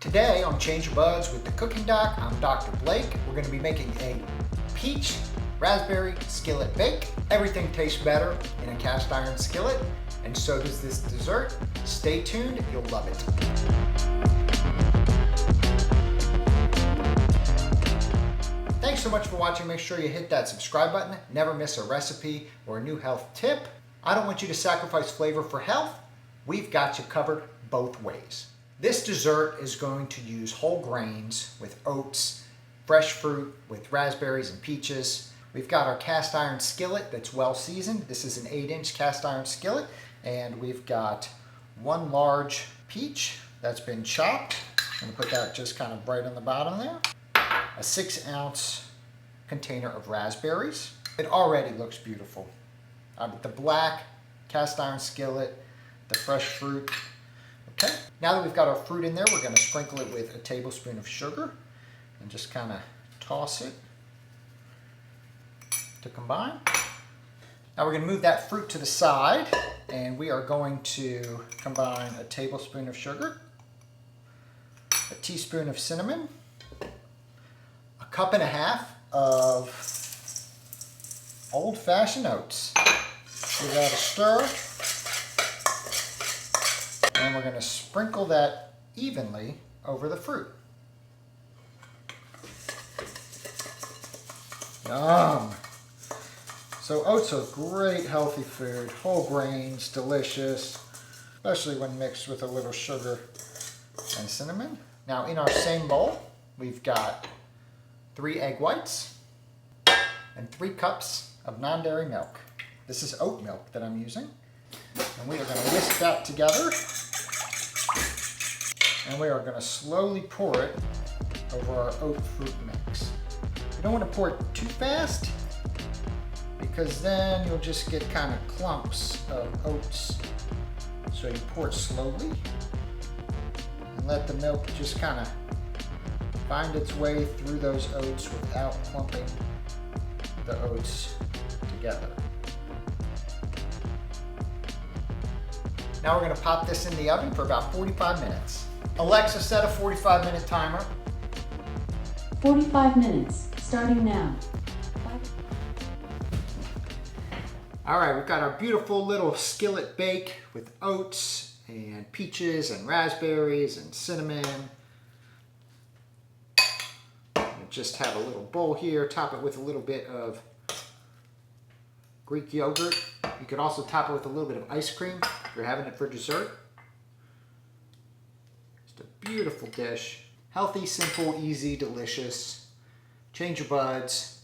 Today on Change Your Buds with the Cooking Doc, I'm Dr. Blake. We're going to be making a peach raspberry skillet bake. Everything tastes better in a cast iron skillet, and so does this dessert. Stay tuned, you'll love it. Thanks so much for watching. Make sure you hit that subscribe button. Never miss a recipe or a new health tip. I don't want you to sacrifice flavor for health. We've got you covered both ways. This dessert is going to use whole grains with oats, fresh fruit with raspberries and peaches. We've got our cast iron skillet that's well seasoned. This is an 8-inch cast iron skillet, and we've got one large peach that's been chopped. I'm going to put that just kind of right on the bottom there. A 6-ounce container of raspberries. It already looks beautiful. The black cast iron skillet, the fresh fruit. Okay, now that we've got our fruit in there, we're going to sprinkle it with a tablespoon of sugar and just kind of toss it to combine. Now we're going to move that fruit to the side, and we are going to combine a tablespoon of sugar, a teaspoon of cinnamon, a cup and a half of old-fashioned oats. Give that a stir. And we're going to sprinkle that evenly over the fruit. Yum! So oats are great healthy food, whole grains, delicious, especially when mixed with a little sugar and cinnamon. Now in our same bowl, we've got 3 egg whites and 3 cups of non-dairy milk. This is oat milk that I'm using. And we are going to whisk that together. And we are going to slowly pour it over our oat fruit mix. You don't want to pour it too fast, because then you'll just get kind of clumps of oats. So you pour it slowly and let the milk just kind of find its way through those oats without clumping the oats together. Now we're going to pop this in the oven for about 45 minutes. Alexa, set a 45-minute timer. 45 minutes, starting now. All right, we've got our beautiful little skillet bake with oats and peaches and raspberries and cinnamon. Just have a little bowl here, top it with a little bit of Greek yogurt. You could also top it with a little bit of ice cream if you're having it for dessert. Just a beautiful dish. Healthy, simple, easy, delicious. Change your buds.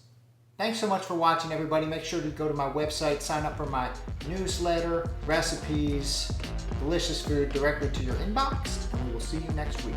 Thanks so much for watching, everybody. Make sure to go to my website, sign up for my newsletter, recipes, delicious food directly to your inbox, and we will see you next week.